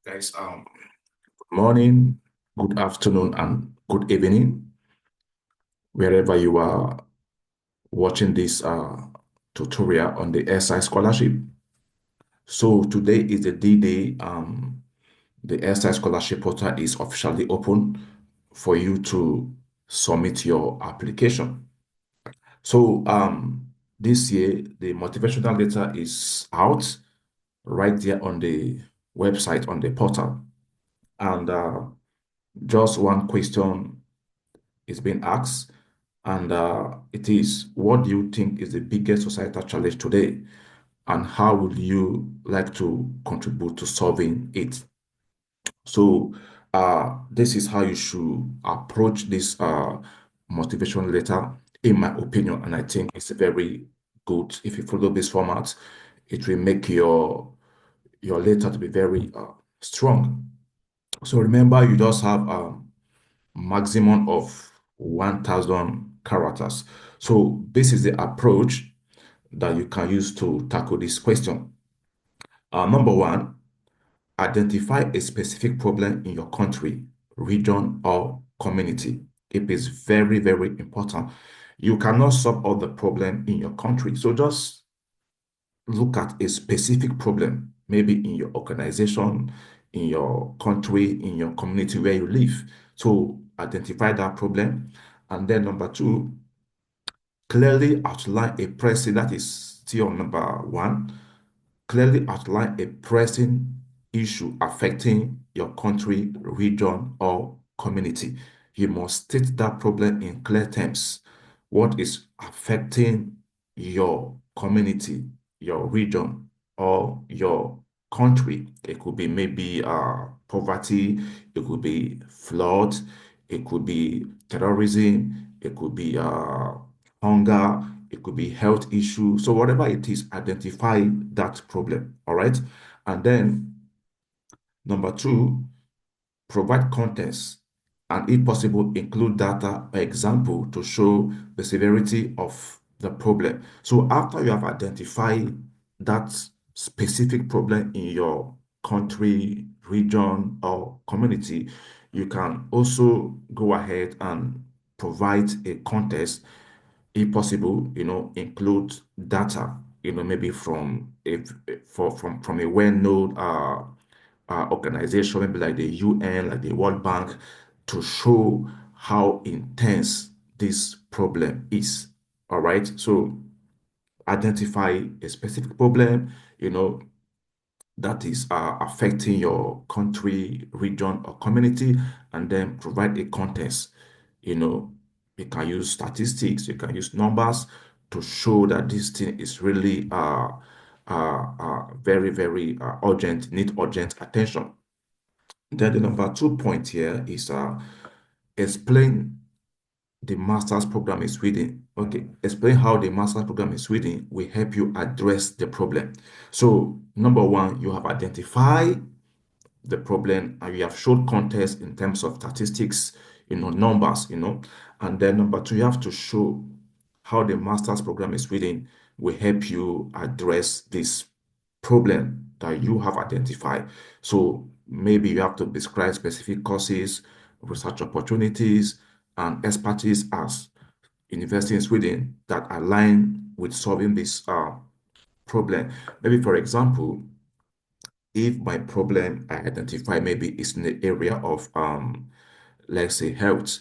Guys, good morning, good afternoon, and good evening, wherever you are watching this tutorial on the SI scholarship. So today is the D-Day. The SI scholarship portal is officially open for you to submit your application. So this year, the motivational letter is out right there on the website, on the portal. And just one question is being asked, and it is, what do you think is the biggest societal challenge today, and how would you like to contribute to solving it? So, this is how you should approach this motivation letter, in my opinion, and I think it's very good. If you follow this format, it will make your letter to be very strong. So remember, you just have maximum of 1,000 characters. So this is the approach that you can use to tackle this question. Number one, identify a specific problem in your country, region, or community. It is very, very important. You cannot solve all the problem in your country. So just look at a specific problem, maybe in your organization, in your country, in your community where you live. So identify that problem. And then number two, clearly outline a pressing, that is still number one, clearly outline a pressing issue affecting your country, region, or community. You must state that problem in clear terms. What is affecting your community, your region, or your country? It could be maybe poverty, it could be flood, it could be terrorism, it could be hunger, it could be health issue. So whatever it is, identify that problem. All right. And then number two, provide context and if possible, include data or example to show the severity of the problem. So after you have identified that specific problem in your country, region, or community, you can also go ahead and provide a context, if possible, include data, maybe from from a well-known organization, maybe like the UN, like the World Bank, to show how intense this problem is. All right. So identify a specific problem, that is affecting your country, region, or community, and then provide a context. You know, you can use statistics, you can use numbers to show that this thing is really very, very urgent, need urgent attention. Then the number 2 point here is explain the master's program in Sweden. Okay, explain how the master's program in Sweden will help you address the problem. So, number one, you have identified the problem and you have showed context in terms of statistics, numbers, and then number two, you have to show how the master's program in Sweden will help you address this problem that you have identified. So maybe you have to describe specific courses, research opportunities, and expertise as university in Sweden that align with solving this problem. Maybe, for example, if my problem I identify maybe is in the area of let's say health,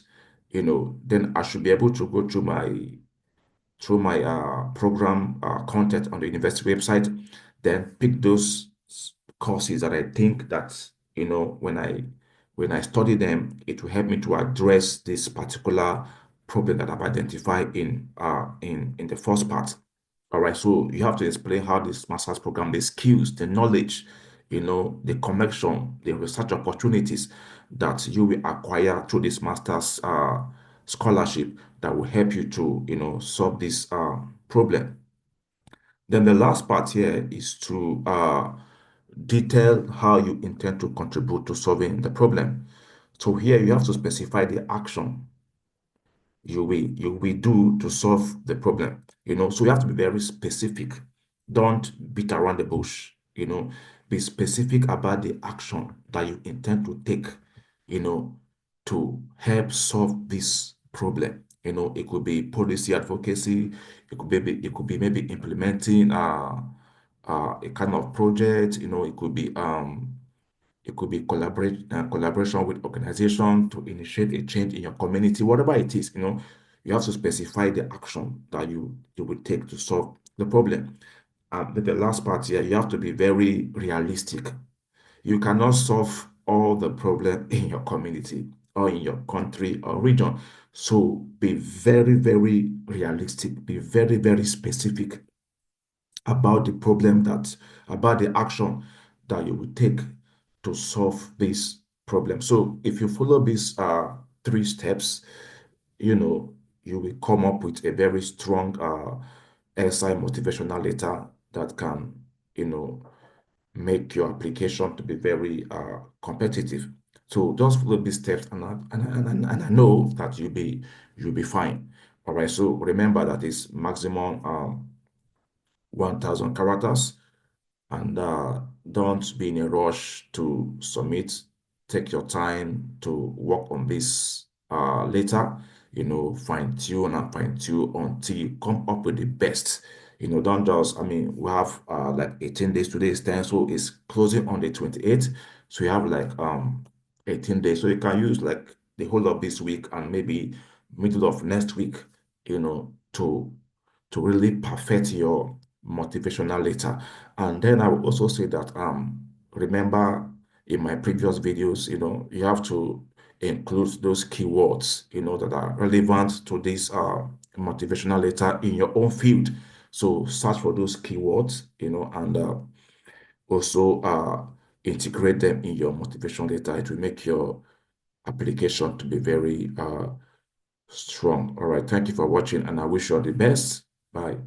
then I should be able to go through my program content on the university website, then pick those courses that I think that when I study them, it will help me to address this particular problem that I've identified in the first part. All right, so you have to explain how this master's program, the skills, the knowledge, the connection, the research opportunities that you will acquire through this master's scholarship that will help you to, solve this problem. Then the last part here is to detail how you intend to contribute to solving the problem. So here you have to specify the action you will do to solve the problem. So you have to be very specific. Don't beat around the bush. be specific about the action that you intend to take, to help solve this problem. It could be policy advocacy, it could be maybe implementing a kind of project, it could be collaboration with organization to initiate a change in your community, whatever it is, you have to specify the action that you will take to solve the problem. And the last part here, you have to be very realistic. You cannot solve all the problem in your community or in your country or region. So be very, very realistic, be very, very specific about the problem about the action that you will take to solve this problem. So if you follow these three steps, you know, you will come up with a very strong SI motivational letter that can, you know, make your application to be very competitive. So just follow these steps, and I know that you'll be fine. All right. So remember that is maximum 1,000 characters, and don't be in a rush to submit. Take your time to work on this later, fine tune and fine tune until you come up with the best. Don't just, I mean, we have like 18 days. Today is 10, so it's closing on the 28th. So you have like 18 days. So you can use like the whole of this week and maybe middle of next week, to really perfect your motivational letter. And then I will also say that remember in my previous videos, you have to include those keywords, that are relevant to this motivational letter in your own field. So search for those keywords, and also integrate them in your motivation letter. It will make your application to be very strong. All right. Thank you for watching, and I wish you all the best. Bye.